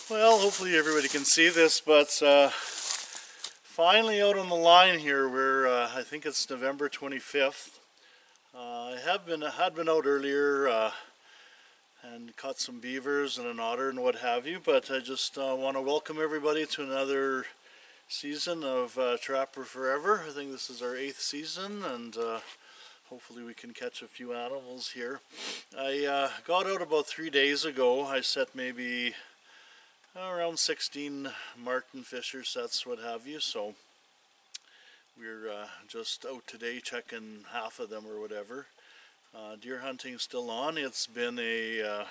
Well, hopefully everybody can see this, but finally out on the line here. We're I think it's November 25th. I had been out earlier and caught some beavers and an otter and what have you, but I just want to welcome everybody to another season of TrapperFURever. I think this is our 8th season, and hopefully we can catch a few animals here. I got out about 3 days ago. I set maybe around 16 marten fisher sets, what have you, so we're just out today checking half of them or whatever. Deer hunting's still on. It's been a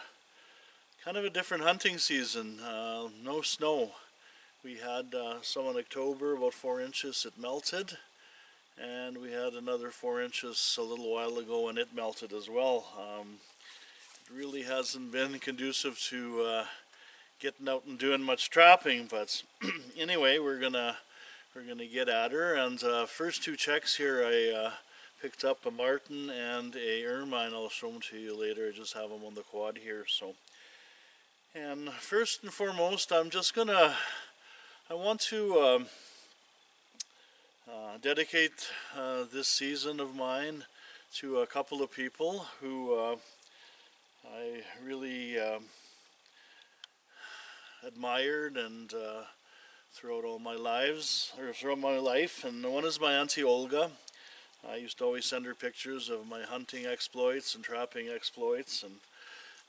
kind of a different hunting season. No snow. We had some in October, about 4 inches. It melted, and we had another 4 inches a little while ago, and it melted as well. It really hasn't been conducive to getting out and doing much trapping, but anyway, we're gonna get at her. And first 2 checks here, I picked up a marten and a ermine. I'll show them to you later. I just have them on the quad here. So, and first and foremost, I want to dedicate this season of mine to a couple of people who I really admired and throughout my life, and one is my Auntie Olga. I used to always send her pictures of my hunting exploits and trapping exploits, and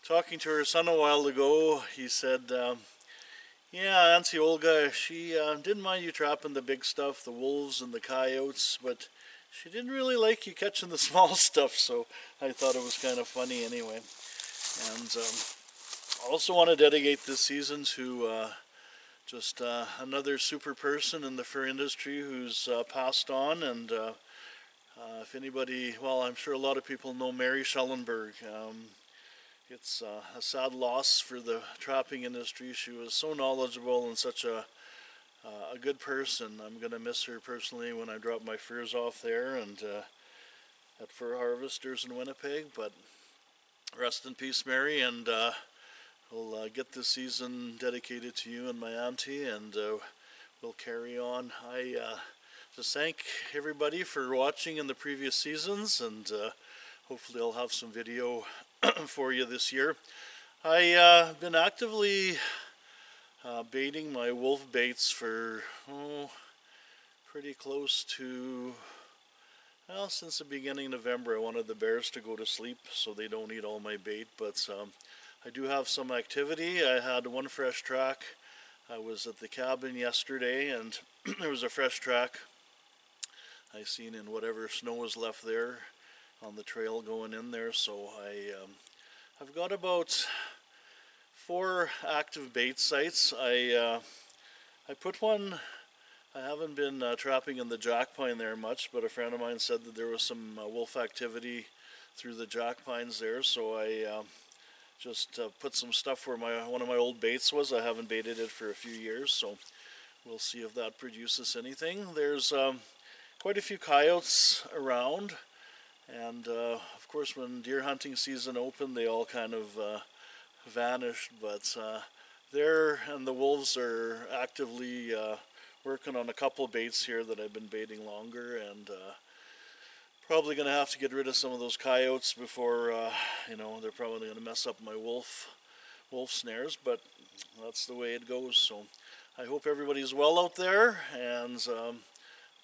talking to her son a while ago, he said, yeah, Auntie Olga, she didn't mind you trapping the big stuff, the wolves and the coyotes, but she didn't really like you catching the small stuff. So I thought it was kind of funny anyway. And I also want to dedicate this season to just another super person in the fur industry who's passed on. And if anybody, well, I'm sure a lot of people know Mary Schellenberg. It's a sad loss for the trapping industry. She was so knowledgeable and such a good person. I'm going to miss her personally when I drop my furs off there and at Fur Harvesters in Winnipeg. But rest in peace, Mary, and we'll get this season dedicated to you and my auntie, and we'll carry on. I just thank everybody for watching in the previous seasons, and hopefully I'll have some video for you this year. I've been actively baiting my wolf baits for pretty close to, well, since the beginning of November. I wanted the bears to go to sleep so they don't eat all my bait, but I do have some activity. I had one fresh track. I was at the cabin yesterday, and there was a fresh track I seen in whatever snow was left there on the trail going in there. So I've got about 4 active bait sites. I put one. I haven't been trapping in the jack pine there much, but a friend of mine said that there was some wolf activity through the jack pines there, so I just put some stuff where one of my old baits was. I haven't baited it for a few years, so we'll see if that produces anything. There's quite a few coyotes around, and of course when deer hunting season opened, they all kind of vanished, but and the wolves are actively working on a couple baits here that I've been baiting longer, and probably going to have to get rid of some of those coyotes before, they're probably going to mess up my wolf snares, but that's the way it goes. So I hope everybody's well out there, and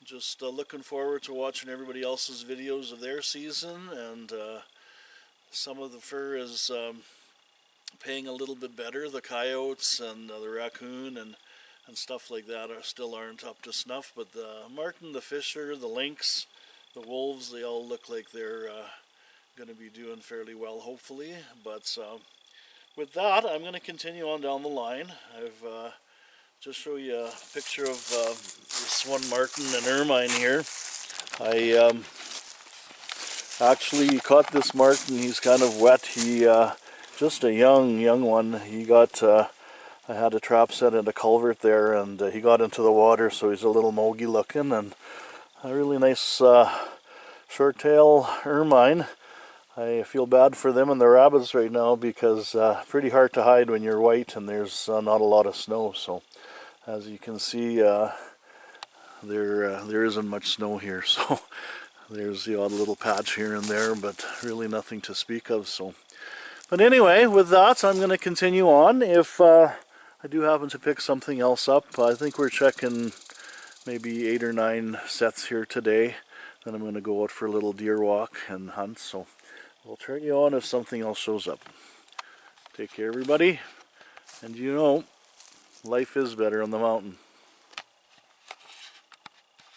just looking forward to watching everybody else's videos of their season. And some of the fur is paying a little bit better. The coyotes and the raccoon and stuff like that still aren't up to snuff, but the marten, the fisher, the lynx, the wolves, they all look like they're going to be doing fairly well, hopefully. But with that, I'm going to continue on down the line. I've just show you a picture of this one marten and ermine here. I actually caught this marten. He's kind of wet. He just a young one. He got I had a trap set in a culvert there, and he got into the water, so he's a little mogy looking, and a really nice short tail ermine. I feel bad for them and the rabbits right now because pretty hard to hide when you're white and there's not a lot of snow. So as you can see, there isn't much snow here. So there's the odd little patch here and there, but really nothing to speak of. So, but anyway, with that, I'm going to continue on. If I do happen to pick something else up, I think we're checking maybe 8 or 9 sets here today. Then I'm going to go out for a little deer walk and hunt. So I'll turn you on if something else shows up. Take care, everybody. And you know, life is better on the mountain.